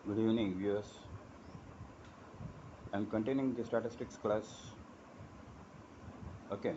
Good evening, viewers. I'm continuing the statistics class. Okay,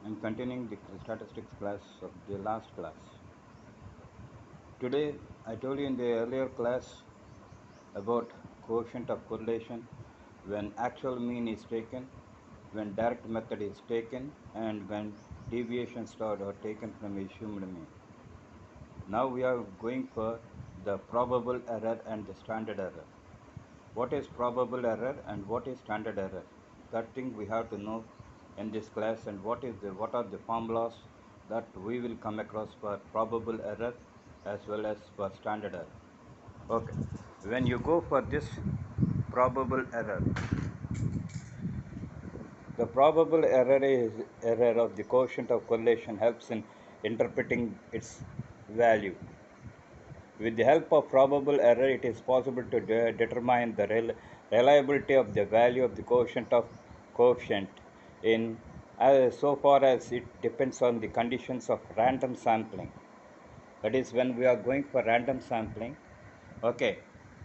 I'm continuing the statistics class of the last class. Today, I told you in the earlier class about coefficient of correlation when actual mean is taken, when direct method is taken, and when deviations are taken from assumed mean. Now we are going for the probable error and the standard error. What is probable error and what is standard error? That thing we have to know in this class, and what are the formulas that we will come across for probable error as well as for standard error. Okay, when you go for this probable error, the probable error is error of the coefficient of correlation helps in interpreting its value. With the help of probable error, it is possible to determine the reliability of the value of the coefficient in so far as it depends on the conditions of random sampling. That is, when we are going for random sampling, okay,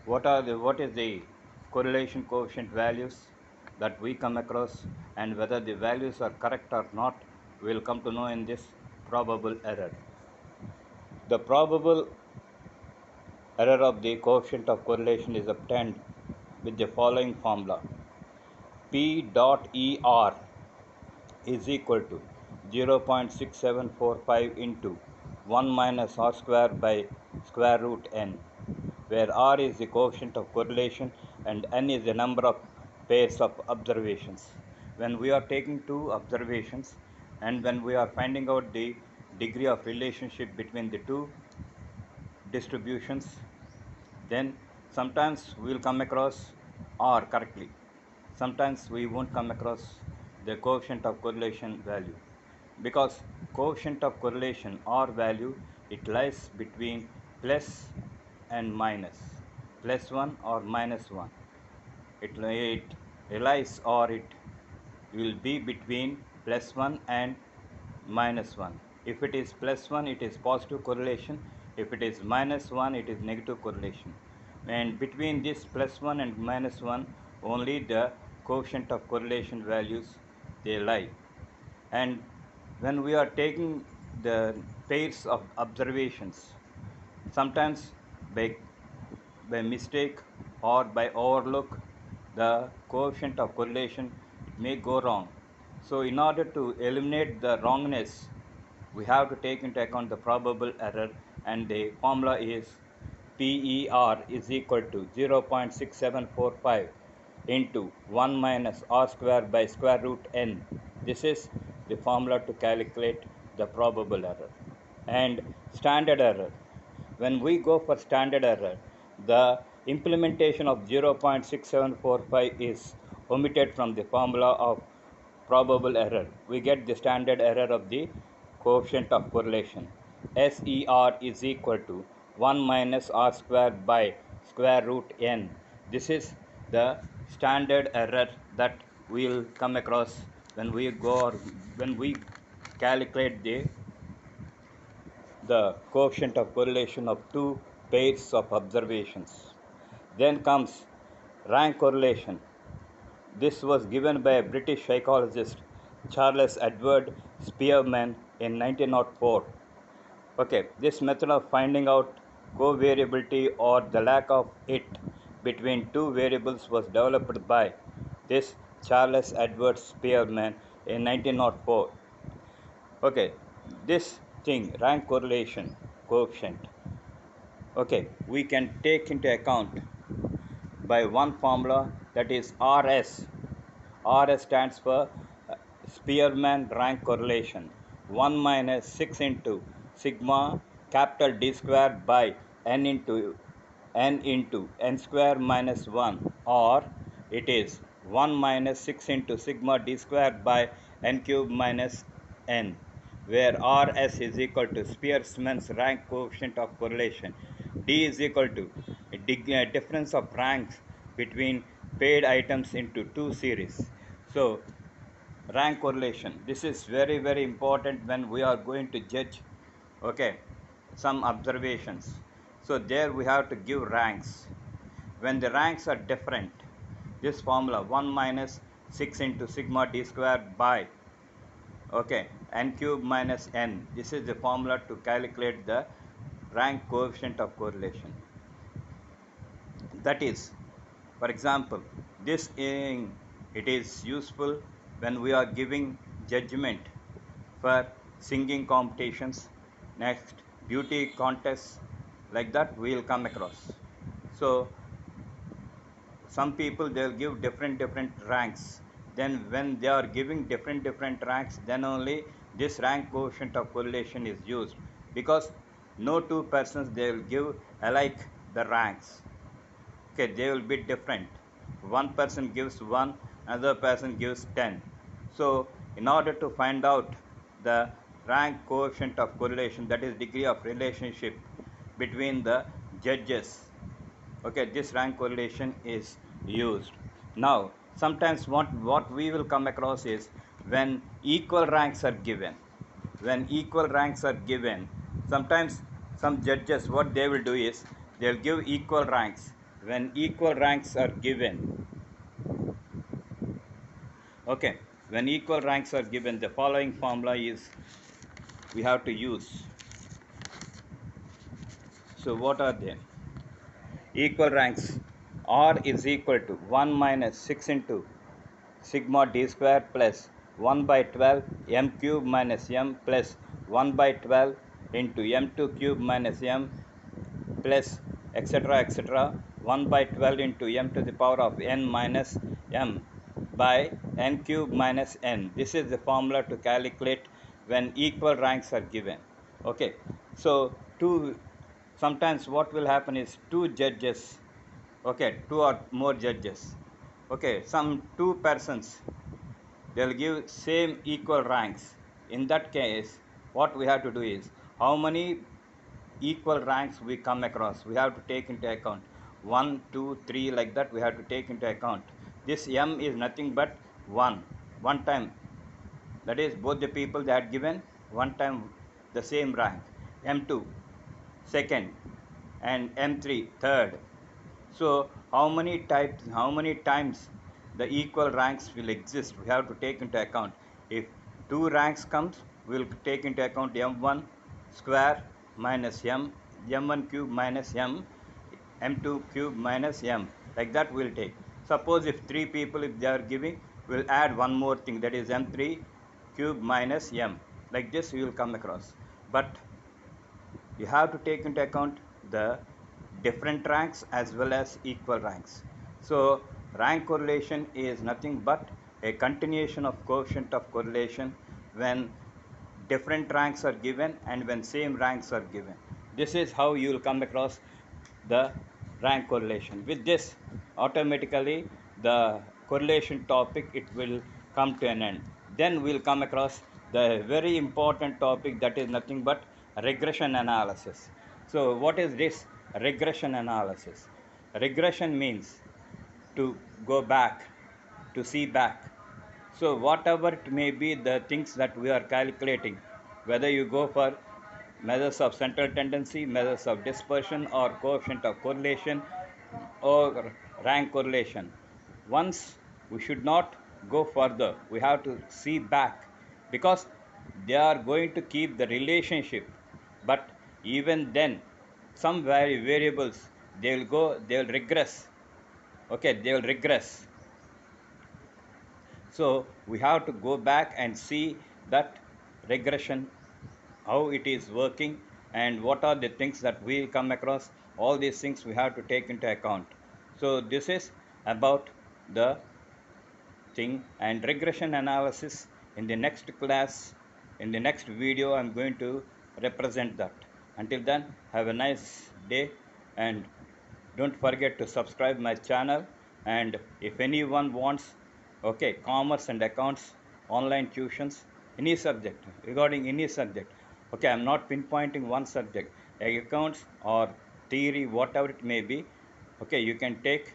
what is the correlation coefficient values that we come across, and whether the values are correct or not, we will come to know in this probable error. The probable error of the coefficient of correlation is obtained with the following formula. P dot ER is equal to 0.6745 into 1 minus R square by square root n, where R is the coefficient of correlation and n is the number of pairs of observations. When we are taking two observations and when we are finding out the degree of relationship between the two distributions, then sometimes we will come across R correctly. Sometimes we won't come across the coefficient of correlation value, because coefficient of correlation R value, it lies between plus and minus, plus 1 or minus 1. It relies, or it will be between plus 1 and minus 1. If it is plus 1, it is positive correlation. If it is minus 1, it is negative correlation. And between this plus 1 and minus 1, only the coefficient of correlation values, they lie. And when we are taking the pairs of observations, sometimes by mistake or by overlook, the coefficient of correlation may go wrong. So in order to eliminate the wrongness, we have to take into account the probable error, and the formula is PER is equal to 0.6745 into 1 minus R square by square root n. This is the formula to calculate the probable error. And standard error. When we go for standard error, the implementation of 0.6745 is omitted from the formula of probable error. We get the standard error of the coefficient of correlation. SER is equal to 1 minus R square by square root n. This is the standard error that we will come across when we calculate the coefficient of correlation of two pairs of observations. Then comes rank correlation. This was given by a British psychologist, Charles Edward Spearman, in 1904. Okay, this method of finding out covariability or the lack of it between two variables was developed by this Charles Edward Spearman in 1904. Okay, this thing, rank correlation coefficient, okay, we can take into account by one formula, that is RS. RS stands for Spearman rank correlation. 1 minus 6 into sigma capital D square by n into n square minus 1, or it is 1 minus 6 into sigma D square by n cube minus n, where Rs is equal to Spearman's rank coefficient of correlation. D is equal to difference of ranks between paired items into two series. So rank correlation, this is very important when we are going to judge, okay, some observations. So there we have to give ranks. when the ranks are different, this formula 1 minus 6 into sigma d square by n cube minus n, this is the formula to calculate the rank coefficient of correlation. That is, for example, it is useful when we are giving judgment for singing competitions, next beauty contests, like that we will come across. So some people, they'll give different ranks. Then when they are giving different ranks, then only this rank coefficient of correlation is used, because no two persons they will give alike the ranks. They will be different. One person gives 1, another person gives 10. So in order to find out the rank coefficient of correlation, that is degree of relationship between the judges, this rank correlation is used. Now sometimes what we will come across is when equal ranks are given. Sometimes some judges, what they will do is they'll give equal ranks. When equal ranks are given, when equal ranks are given, the following formula is we have to use. So what are they? Equal ranks. R is equal to 1 minus 6 into sigma d square plus 1 by 12 m cube minus m plus 1 by 12 into m2 cube minus m plus etc. 1 by 12 into m to the power of n minus m by n cube minus n. This is the formula to calculate when equal ranks are given. So sometimes what will happen is two judges, two or more judges, some two persons, they'll give same equal ranks. In that case, what we have to do is, how many equal ranks we come across, we have to take into account 1 2 3, like that we have to take into account. This m is nothing but one time, that is both the people they had given one time the same rank, m2 second and m3 third. So how many times the equal ranks will exist, we have to take into account. If two ranks comes, we will take into account m1 square minus m1 cube minus m2 cube minus m, like that we will take. Suppose if three people, if they are giving, we will add one more thing, that is m3 cube minus m, like this we will come across. But you have to take into account the different ranks as well as equal ranks. So rank correlation is nothing but a continuation of coefficient of correlation when different ranks are given and when same ranks are given. This is how you will come across the rank correlation. With this, automatically the correlation topic, it will come to an end. Then we will come across the very important topic, that is nothing but regression analysis. So what is this regression analysis? Regression means to go back, to see back. So whatever it may be, the things that we are calculating, whether you go for measures of central tendency, measures of dispersion, or coefficient of correlation, or rank correlation, once we should not go further, we have to see back, because they are going to keep the relationship. But even then, some variables, they'll regress. They will regress. So we have to go back and see that regression, how it is working, and what are the things that we come across. All these things we have to take into account. So this is about the thing, and regression analysis. In the next class, in the next video, I'm going to represent that. Until then, have a nice day, and don't forget to subscribe my channel. And if anyone wants commerce and accounts, online tuitions, any subject, regarding any subject, I'm not pinpointing one subject, accounts or theory, whatever it may be, you can take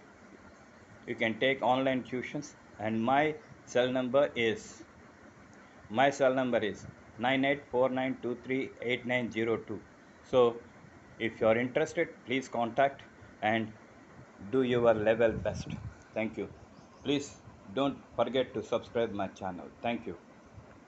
online tuitions. And my cell number is 9849238902. So if you are interested, please contact. And do your level best. Thank you. Please don't forget to subscribe my channel. Thank you.